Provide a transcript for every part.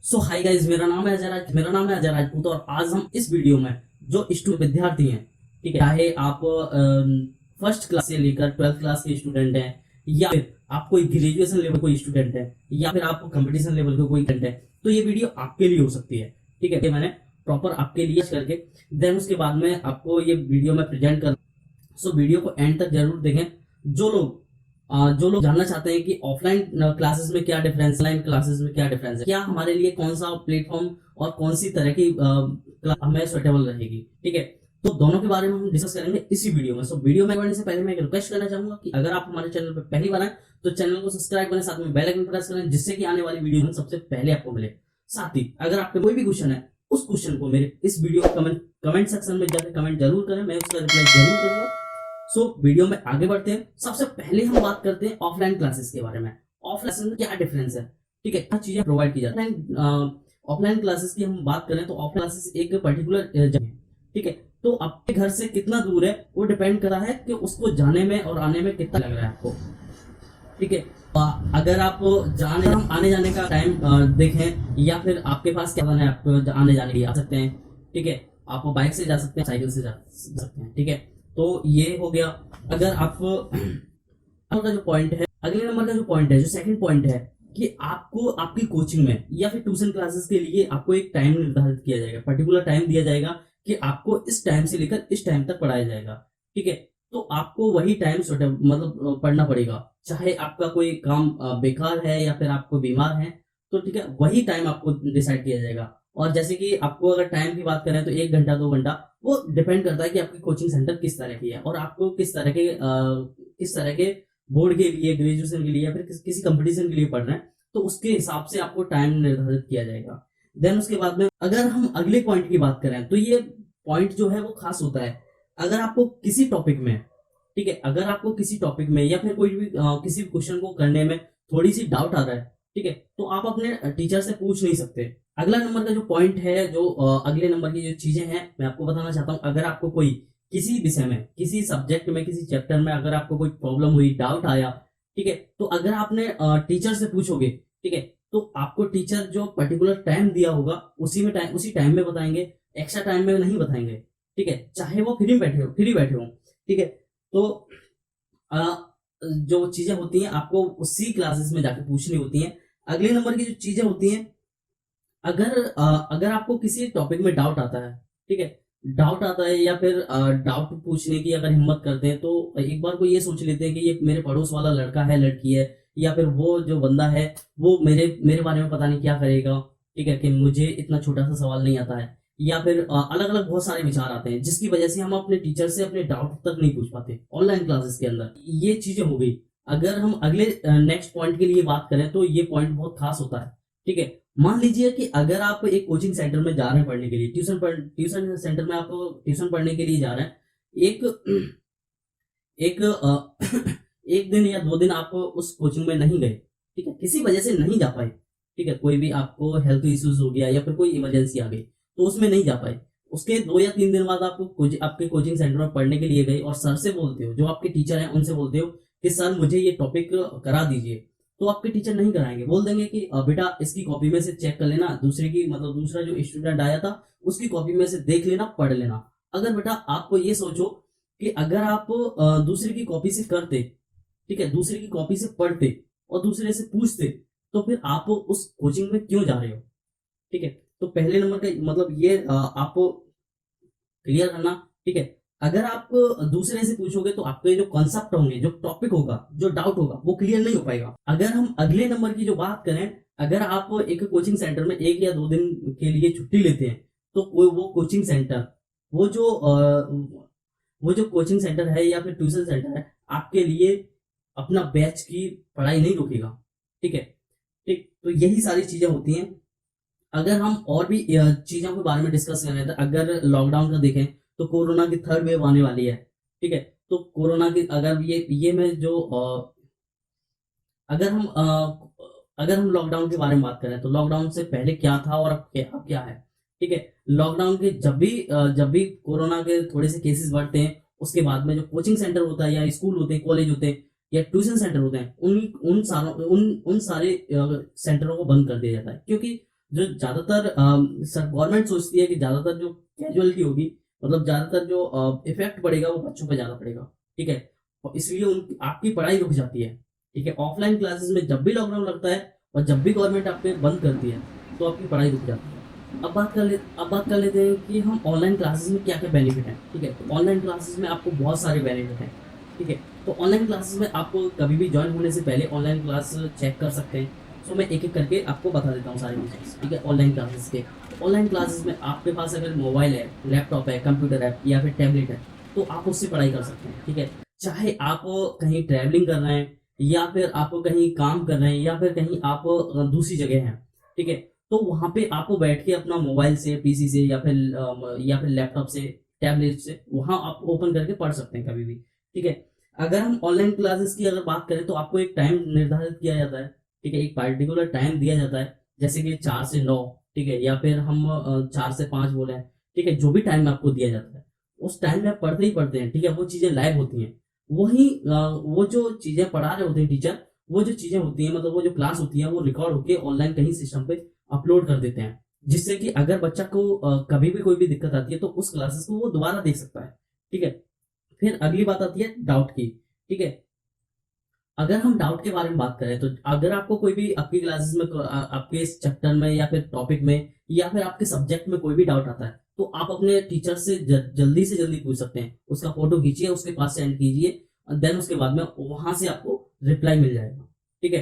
सो hi guys, मेरा नाम है अजय राजपूत और आज हम इस वीडियो में जो विद्यार्थी हैं, ठीक है, चाहे आप फर्स्ट क्लास से लेकर 12th क्लास के स्टूडेंट हैं या फिर आप कोई ग्रेजुएशन लेवल कोई स्टूडेंट है या फिर आप कंपटीशन लेवल का कोई स्टूडेंट है, तो ये वीडियो आपके लिए हो सकती है। ठीक है, मैंने प्रॉपर आपके लिए करके देन उसके बाद में आपको ये वीडियो में प्रेजेंट कर। सो वीडियो को एंड तक जरूर देखें। जो लोग जानना चाहते हैं कि ऑफलाइन क्लासेस में क्या डिफरेंस, ऑनलाइन क्लासेस में क्या डिफरेंस है, क्या हमारे लिए कौन सा प्लेटफॉर्म और कौन सी तरह की क्लास हमें सुटेबल रहेगी, ठीक है, तो दोनों के बारे में हम डिस्कस करेंगे इसी वीडियो में। सो वीडियो में बढ़ने से पहले मैं एक रिक्वेस्ट करना चाहूंगा कि अगर आप हमारे चैनल पर पहली बार आए तो चैनल को सब्सक्राइब करें, साथ में बेल आइकन प्रेस करें, जिससे कि आने वाली वीडियो सबसे पहले आपको मिले। साथ ही अगर आपके कोई भी क्वेश्चन है, उस क्वेश्चन को मेरे इस वीडियो कमेंट सेक्शन में जाकर कमेंट जरूर करें, मैं उसका रिप्लाई जरूर करूंगा। सो वीडियो में आगे बढ़ते हैं। सबसे पहले हम बात करते हैं ऑफलाइन क्लासेस के बारे में। ऑफलाइन में क्या डिफरेंस है, ठीक है, क्या चीजें प्रोवाइड की जाती है। ऑफलाइन क्लासेस की हम बात करें तो ऑफलाइन क्लासेस एक पर्टिकुलर जगह है, ठीक है, तो आपके घर से कितना दूर है वो डिपेंड कर रहा है कि उसको जाने में और आने में कितना लग रहा है आपको, ठीक है। अगर आप आने जाने का टाइम देखें या फिर आपके पास क्या है, आप आने जाने के लिए आ सकते हैं, ठीक है, आप बाइक से जा सकते हैं, साइकिल से जा सकते हैं, ठीक है, तो ये हो गया। अगर आप का जो पॉइंट है, अगले नंबर का जो पॉइंट है, जो सेकंड पॉइंट है कि आपको आपकी कोचिंग में या फिर ट्यूशन क्लासेस के लिए आपको एक टाइम निर्धारित किया जाएगा, पर्टिकुलर टाइम दिया जाएगा कि आपको इस टाइम से लेकर इस टाइम तक पढ़ाया जाएगा, ठीक है, तो आपको वही टाइम मतलब पढ़ना पड़ेगा, चाहे आपका कोई काम बेकार है या फिर आपको बीमार है, तो ठीक है, वही टाइम आपको डिसाइड किया जाएगा। और जैसे कि आपको अगर टाइम की बात करें तो 1 घंटा 2 घंटा, वो डिपेंड करता है कि आपकी कोचिंग सेंटर किस तरह की है और आपको किस तरह के बोर्ड के लिए, ग्रेजुएशन के लिए या फिर किसी कंपटीशन के लिए पढ़ रहे हैं, तो उसके हिसाब से आपको टाइम निर्धारित किया जाएगा। देन उसके बाद में अगर हम अगले पॉइंट की बात करें तो ये पॉइंट जो है वो खास होता है। अगर आपको किसी टॉपिक में, ठीक है, अगर आपको किसी टॉपिक में या फिर कोई भी किसी क्वेश्चन को करने में थोड़ी सी डाउट आ रहा है, ठीक है, तो आप अपने टीचर से पूछ नहीं सकते। अगला नंबर का जो पॉइंट है, जो अगले नंबर की जो चीजें हैं मैं आपको बताना चाहता हूँ। अगर आपको कोई किसी विषय में, किसी सब्जेक्ट में, किसी चैप्टर में अगर आपको कोई प्रॉब्लम हुई, डाउट आया, ठीक है, तो अगर आपने टीचर से पूछोगे, ठीक है, तो आपको टीचर जो पर्टिकुलर टाइम दिया होगा उसी टाइम में बताएंगे, एक्स्ट्रा टाइम में नहीं बताएंगे, ठीक है, चाहे वो फ्री बैठे हो, ठीक है, तो अ, जो चीजें होती हैं आपको उसी क्लासेस में जाके पूछनी होती हैं। अगले नंबर की जो चीजें होती हैं, अगर आपको किसी टॉपिक में डाउट आता है, ठीक है, डाउट आता है या फिर डाउट पूछने की अगर हिम्मत करते हैं, तो एक बार को ये सोच लेते हैं कि ये मेरे पड़ोस वाला लड़का है, लड़की है, या फिर वो जो बंदा है वो मेरे मेरे बारे में पता नहीं क्या करेगा, ठीक है, कि मुझे इतना छोटा सा सवाल नहीं आता है, या फिर अलग अलग बहुत सारे विचार आते हैं, जिसकी वजह से हम अपने टीचर से अपने डाउट तक नहीं पूछ पाते ऑनलाइन क्लासेस के अंदर। ये चीजें हो गई। अगर हम अगले नेक्स्ट पॉइंट के लिए बात करें तो ये पॉइंट बहुत खास होता है, ठीक है। मान लीजिए कि अगर आप एक कोचिंग सेंटर में जा रहे हैं पढ़ने के लिए, ट्यूशन सेंटर में आप ट्यूशन पढ़ने के लिए जा रहे हैं, एक एक एक दिन या 2 दिन आप उस कोचिंग में नहीं गए, ठीक है, किसी वजह से नहीं जा पाए, ठीक है, कोई भी आपको हेल्थ इश्यूज हो गया या फिर कोई इमरजेंसी आ गई, तो उसमें नहीं जा पाए। उसके 2 या 3 दिन बाद आपके कोचिंग सेंटर में पढ़ने के लिए गए और सर से बोलते हो, जो आपके टीचर हैं उनसे बोलते हो कि सर मुझे ये टॉपिक करा दीजिए, तो आपके टीचर नहीं कराएंगे, बोल देंगे कि बेटा इसकी कॉपी में से चेक कर लेना, दूसरा जो स्टूडेंट आया था उसकी कॉपी में से देख लेना, पढ़ लेना। अगर बेटा आपको ये सोचो कि अगर आप दूसरे की कॉपी से करते, ठीक है, दूसरे की कॉपी से पढ़ते और दूसरे से पूछते, तो फिर आप उस कोचिंग में क्यों जा रहे हो, ठीक है, तो पहले नंबर का मतलब ये आप क्लियर करना, ठीक है। अगर आप दूसरे से पूछोगे तो आपके जो कॉन्सेप्ट होंगे, जो टॉपिक होगा, जो डाउट होगा, वो क्लियर नहीं हो पाएगा। अगर हम अगले नंबर की जो बात करें, अगर आप एक कोचिंग सेंटर में 1 या 2 दिन के लिए छुट्टी लेते हैं, तो वो कोचिंग सेंटर, वो जो वो जो कोचिंग सेंटर है या फिर ट्यूशन सेंटर है, आपके लिए अपना बैच की पढ़ाई नहीं रोकेगा, ठीक है, ठीक, तो यही सारी चीजें होती हैं। अगर हम और भी चीजों के बारे में डिस्कस करें, तो अगर लॉकडाउन का देखें तो कोरोना की 3rd वेव आने वाली है, ठीक है, तो कोरोना की अगर ये मैं जो अगर हम लॉकडाउन के बारे में बात करें तो लॉकडाउन से पहले क्या था और अब क्या है, ठीक है। लॉकडाउन के जब भी कोरोना के थोड़े से केसेस बढ़ते हैं, उसके बाद में जो कोचिंग सेंटर होता है या स्कूल होते हैं, कॉलेज होते हैं या ट्यूशन सेंटर होते हैं, उन उन सारों उन उन सारे सेंटरों को बंद कर दिया जाता है, क्योंकि जो ज़्यादातर सर गवर्नमेंट सोचती है कि ज़्यादातर जो कैजुअलिटी होगी, मतलब ज़्यादातर जो इफेक्ट पड़ेगा वो बच्चों पे ज़्यादा पड़ेगा, ठीक है? और इसलिए उन आपकी पढ़ाई रुक जाती है, ठीक है? ऑफलाइन क्लासेस में जब भी लॉकडाउन लगता है और जब भी गवर्नमेंट आपके बंद करती है, तो आपकी पढ़ाई रुक जाती है। अब बात कर लेते हैं कि हम ऑनलाइन क्लासेस में क्या-क्या बेनिफिट हैं, ठीक है? तो ऑनलाइन क्लासेस में आपको बहुत सारे बेनिफिट हैं, ठीक है? तो ऑनलाइन क्लासेस में आप कभी भी जॉइन होने से पहले ऑनलाइन क्लास चेक कर सकते हैं। सो मैं एक-एक करके आपको बता देता हूँ सारे फीचर्स, ठीक है? ऑनलाइन क्लासेस के। ऑनलाइन क्लासेस में आपके पास अगर मोबाइल है, लैपटॉप है, कंप्यूटर है या फिर टैबलेट है, तो आप उससे पढ़ाई कर सकते हैं, ठीक है? चाहे आप कहीं ट्रैवलिंग कर रहे हैं या फिर आप कहीं काम कर रहे हैं या फिर कहीं आप दूसरी जगह हैं, ठीक है? तो वहाँ पे आपको बैठ के अपना मोबाइल से, पीसी से या फिर लैपटॉप से, टैबलेट से वहाँ आप ओपन करके पढ़ सकते हैं कभी भी, ठीक है? अगर हम ऑनलाइन क्लासेस की अगर बात करें तो आपको एक टाइम निर्धारित किया जाता है, ठीक है? एक पर्टिकुलर टाइम दिया जाता है, जैसे कि 4 से 9, ठीक है? या फिर हम 4 से 5 बोले, ठीक है? जो भी टाइम आपको दिया जाता है, उस टाइम में आप पढ़ते ही पढ़ते हैं, ठीक है? वो चीज़ें लाइव होती हैं। वो जो चीज़ें पढ़ा रहे होते हैं टीचर, वो जो चीज़ें होती हैं मतलब वो जो क्लास होती है वो रिकॉर्ड होके ऑनलाइन कहीं सिस्टम पे अपलोड कर देते हैं। जिससे कि अगर बच्चा को कभी भी कोई भी दिक्कत आती है तो उस क्लासेस को वो दोबारा देख सकता है, ठीक है? फिर अगली बात आती है डाउट की, ठीक है? अगर हम डाउट के बारे में बात करें तो अगर आपको कोई भी आपकी क्लासेस में आपके इस चैप्टर में या फिर टॉपिक में या फिर आपके सब्जेक्ट में कोई भी डाउट आता है, तो आप अपने टीचर से जल्दी से जल्दी पूछ सकते हैं। उसका फ़ोटो खींचिए, उसके पास सेंड कीजिए देन उसके बाद में वहाँ से आपको रिप्लाई मिल जाएगा, ठीक है?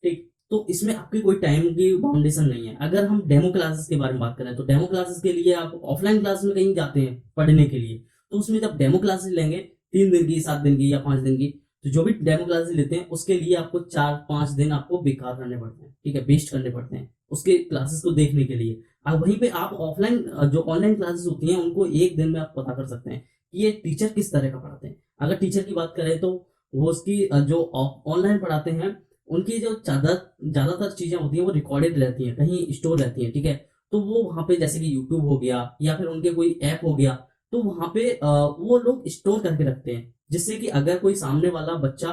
ठीक, तो इसमें आपकी कोई टाइम की बाउंडेशन नहीं है। अगर हम डेमो क्लासेस के बारे में बात करें, तो डेमो क्लासेस के लिए आप ऑफलाइन क्लास में कहीं जाते हैं पढ़ने के लिए, तो उसमें जब डेमो क्लासेस लेंगे 3 दिन की, 7 दिन की या 5 दिन की, तो जो भी डेमो क्लासेस लेते हैं, उसके लिए आपको 4-5 दिन आपको बेकार करने पड़ते हैं, ठीक है? वेस्ट करने पड़ते हैं, उसके क्लासेस को देखने के लिए। अब वहीं पे आप ऑफलाइन जो ऑनलाइन क्लासेस होती हैं, उनको 1 दिन में आप पता कर सकते हैं कि ये टीचर किस तरह का पढ़ाते हैं। अगर टीचर की बात करें, तो वो उसकी जो ऑनलाइन पढ़ाते हैं उनकी जो ज़्यादातर चीज़ें होती हैं वो रिकॉर्डेड रहती हैं, कहीं स्टोर रहती हैं, ठीक है? तो वो वहाँ पे जैसे कि यूट्यूब हो गया या फिर उनके कोई ऐप हो गया, तो वहाँ पे वो लोग स्टोर करके रखते हैं। जिससे कि अगर कोई सामने वाला बच्चा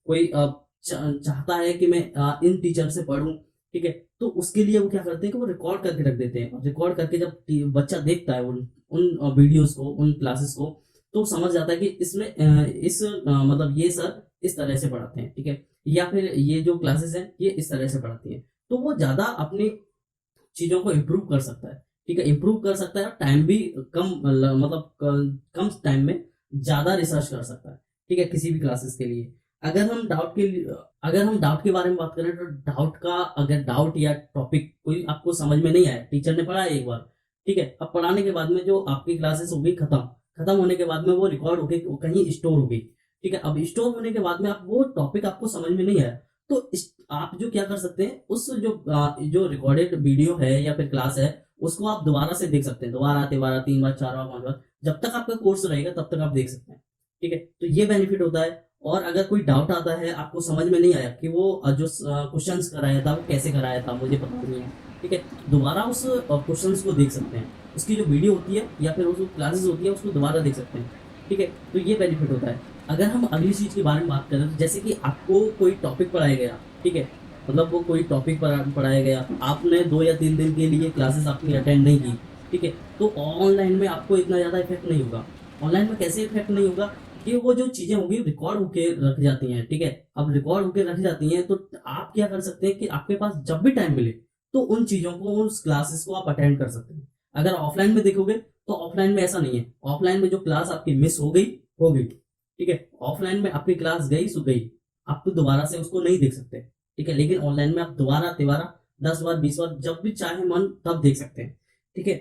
कोई चाहता है कि मैं इन टीचर से पढ़ूँ, ठीक है? तो उसके लिए वो क्या करते हैं कि वो रिकॉर्ड करके रख देते हैं। और रिकॉर्ड करके जब बच्चा देखता है उन उन वीडियोज़ को, उन क्लासेस को, तो समझ जाता है कि मतलब ये सर इस तरह से पढ़ाते हैं, ठीक है? या फिर ये जो क्लासेस हैं ये इस तरह से पढ़ाती हैं। तो वो ज़्यादा अपनी चीज़ों को इम्प्रूव कर सकता है, ठीक है? इम्प्रूव कर सकता है और टाइम भी कम कम टाइम में ज़्यादा रिसर्च कर सकता है, ठीक है? किसी भी क्लासेस के लिए। अगर हम डाउट के बारे में बात करें, तो अगर डाउट या टॉपिक कोई आपको समझ में नहीं आया, टीचर ने पढ़ाया एक बार, ठीक है? अब पढ़ाने के बाद में जो आपकी क्लासेस हो गई खत्म, खत्म होने के बाद में वो रिकॉर्ड होके कहीं स्टोर हो गई, ठीक है? अब स्टोर होने के बाद में आप वो टॉपिक आपको समझ में नहीं आया, तो आप जो क्या कर सकते हैं, उस जो रिकॉर्डेड वीडियो है या फिर क्लास है, उसको आप दोबारा से देख सकते हैं। दोबारा, तिबारा, 3 बार, 4 बार, 5 बार, जब तक आपका कोर्स रहेगा तब तक आप देख सकते हैं, ठीक है? तो ये बेनिफिट होता है। और अगर कोई डाउट आता है, आपको समझ में नहीं आया कि वो जो क्वेश्चंस कराया था वो कैसे कराया था, मुझे पता नहीं है, ठीक है? दोबारा उस क्वेश्चंस को देख सकते हैं। उसकी जो वीडियो होती है या फिर वो क्लासेस होती है उसको दोबारा देख सकते हैं, ठीक है? तो ये बेनिफिट होता है। अगर हम अगली चीज़ के बारे में बात करें, तो जैसे कि आपको कोई टॉपिक पढ़ाया गया, ठीक है? मतलब वो कोई टॉपिक पढ़ाया गया, आपने 2 या 3 दिन के लिए क्लासेस आपकी अटेंड नहीं की, ठीक है? तो ऑनलाइन में आपको इतना ज़्यादा इफ़ेक्ट नहीं होगा। ऑनलाइन में कैसे इफ़ेक्ट नहीं होगा कि वो जो चीज़ें होंगी रिकॉर्ड होके रख जाती हैं, ठीक है? अब रिकॉर्ड होके रख जाती हैं, तो आप क्या कर सकते हैं कि आपके पास जब भी टाइम मिले, तो उन चीज़ों को, उस क्लासेस को आप अटेंड कर सकते हैं। अगर ऑफलाइन में देखोगे, तो ऑफलाइन में ऐसा नहीं है। ऑफलाइन में जो क्लास आपकी मिस हो गई, ठीक है? ऑफलाइन में आपकी क्लास गई सो गई, आप तो दोबारा से उसको नहीं देख सकते, ठीक है? लेकिन ऑनलाइन में आप दोबारा तिबारा 10 बार 20 बार जब भी चाहे मन तब देख सकते हैं, ठीक है?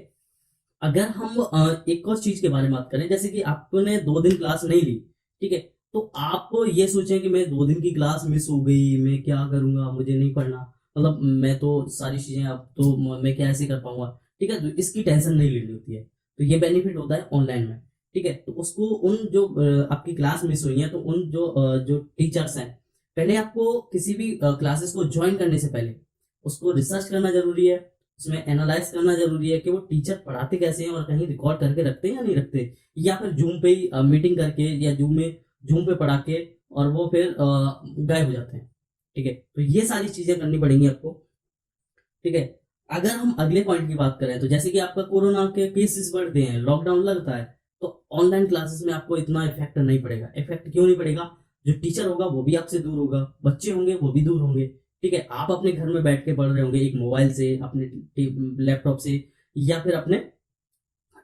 अगर हम एक और चीज के बारे में बात करें, जैसे कि आपने 2 दिन क्लास नहीं ली, ठीक है? तो आप ये सोचें कि मैं 2 दिन की क्लास मिस हो गई, मैं क्या करूंगा, मुझे नहीं पढ़ना, मतलब मैं तो सारी चीजें अब तो मैं क्या ऐसे कर पाऊंगा, ठीक है? तो इसकी टेंशन नहीं लेनी होती है। तो ये बेनिफिट होता है ऑनलाइन में, ठीक है? तो उसको उन जो आपकी क्लास मिस हुई है, तो उन जो टीचर्स हैं, पहले आपको किसी भी क्लासेस को ज्वाइन करने से पहले उसको रिसर्च करना जरूरी है, उसमें एनालाइज करना जरूरी है कि वो टीचर पढ़ाते कैसे हैं और कहीं रिकॉर्ड करके रखते हैं या नहीं रखते, या फिर जूम पे ही मीटिंग करके या जूम पे पढ़ा के और वो फिर गायब हो जाते हैं, ठीक है? तो ये सारी चीजें करनी पड़ेंगी आपको, ठीक है? अगर हम अगले पॉइंट की बात करें तो जैसे कि आपका कोरोना के केसेस बढ़ते हैं, लॉकडाउन लगता है, तो ऑनलाइन क्लासेस में आपको इतना इफेक्ट नहीं पड़ेगा। इफेक्ट क्यों नहीं पड़ेगा? जो टीचर होगा वो भी आपसे दूर होगा, बच्चे होंगे वो भी दूर होंगे। ठीक है, आप अपने घर में बैठ के पढ़ रहे होंगे, एक मोबाइल से, अपने लैपटॉप से, या फिर अपने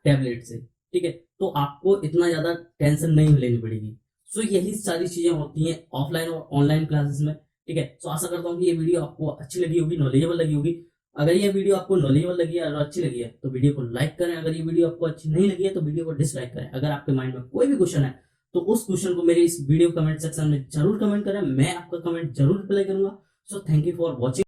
टैबलेट से। ठीक है, तो आपको इतना ज्यादा टेंशन नहीं लेनी पड़ेगी। सो यही सारी चीजें होती हैं ऑफलाइन और ऑनलाइन क्लासेस में। ठीक है, सो आशा करता हूँ कि ये वीडियो आपको अच्छी लगी होगी, नॉलेजेबल लगी होगी। अगर ये वीडियो आपको नॉलेजेबल लगी है और अच्छी लगी है तो वीडियो को लाइक करें। अगर ये वीडियो आपको अच्छी नहीं लगी है तो वीडियो को डिसलाइक करें। अगर आपके माइंड में कोई भी क्वेश्चन है तो उस क्वेश्चन को मेरे इस वीडियो कमेंट सेक्शन में जरूर कमेंट करें, मैं आपका कमेंट जरूर रिप्लाई करूंगा। So thank you for watching.